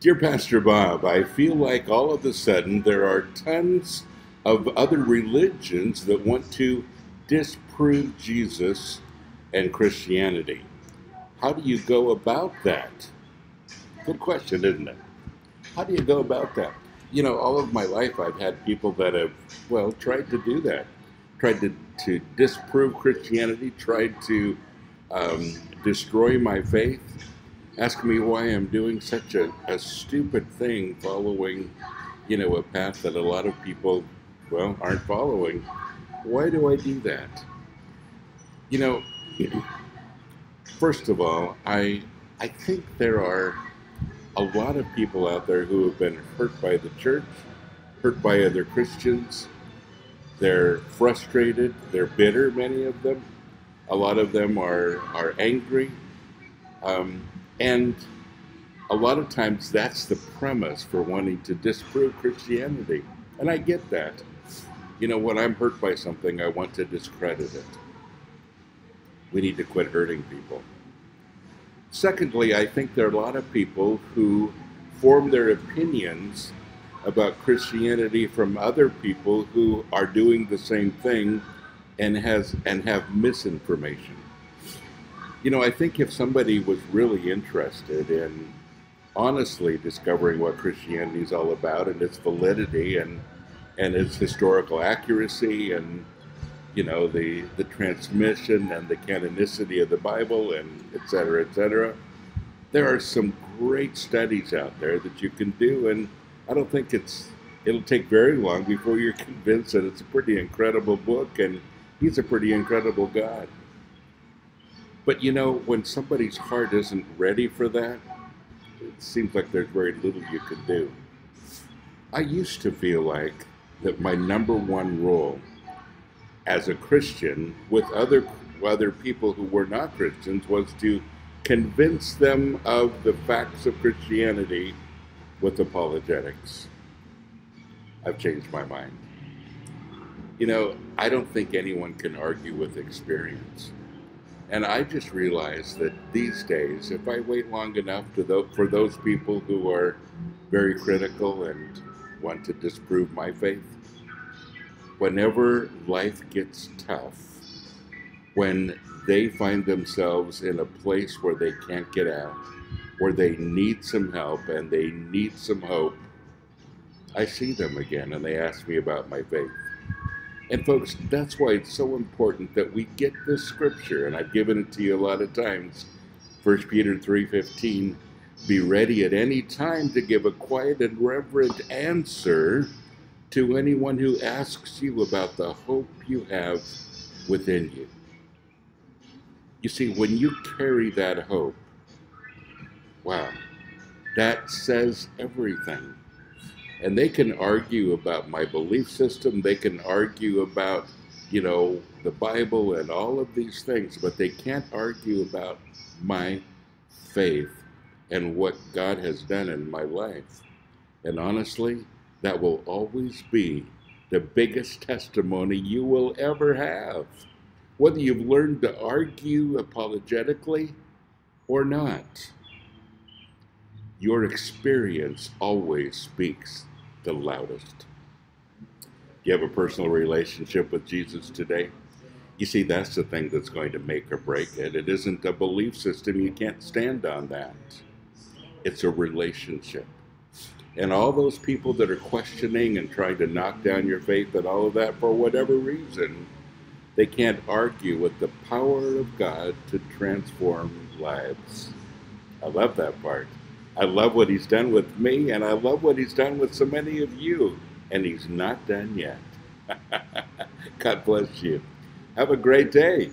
Dear Pastor Bob, I feel like all of a sudden there are tons of other religions that want to disprove Jesus and Christianity. How do you go about that? Good question, isn't it? How do you go about that? You know, all of my life I've had people that have, well, tried to do that. Tried to disprove Christianity, tried to destroy my faith, ask me why I'm doing such a stupid thing following, a path that a lot of people, well, aren't following. Why do I do that? You know, first of all, I think there are a lot of people out there who have been hurt by the church, hurt by other Christians. They're frustrated, they're bitter, many of them. A lot of them are angry. And a lot of times that's the premise for wanting to disprove Christianity. And I get that. You know, when I'm hurt by something, I want to discredit it. We need to quit hurting people. Secondly, I think there are a lot of people who form their opinions about Christianity from other people who are doing the same thing and have misinformation. You know, I think if somebody was really interested in honestly discovering what Christianity is all about and its validity and its historical accuracy and, the transmission and the canonicity of the Bible and et cetera, there are some great studies out there that you can do, and I don't think it'll take very long before you're convinced that it's a pretty incredible book and he's a pretty incredible God. But when somebody's heart isn't ready for that, it seems like there's very little you can do. I used to feel like that my number one role as a Christian with other people who were not Christians was to convince them of the facts of Christianity with apologetics. I've changed my mind. I don't think anyone can argue with experience. And I just realized that these days, if I wait long enough for those people who are very critical and want to disprove my faith, whenever life gets tough, when they find themselves in a place where they can't get out, where they need some help and they need some hope, I see them again and they ask me about my faith. And folks, that's why it's so important that we get this scripture, and I've given it to you a lot of times. 1 Peter 3:15, be ready at any time to give a quiet and reverent answer to anyone who asks you about the hope you have within you. You see, when you carry that hope, wow, that says everything. And they can argue about my belief system, they can argue about, the Bible and all of these things, but they can't argue about my faith and what God has done in my life. And honestly, that will always be the biggest testimony you will ever have, whether you've learned to argue apologetically or not. Your experience always speaks the loudest. Do you have a personal relationship with Jesus today? You see, that's the thing that's going to make or break it. It isn't a belief system. You can't stand on that. It's a relationship. And all those people that are questioning and trying to knock down your faith and all of that for whatever reason, they can't argue with the power of God to transform lives. I love that part. I love what he's done with me, and I love what he's done with so many of you. And he's not done yet. God bless you. Have a great day.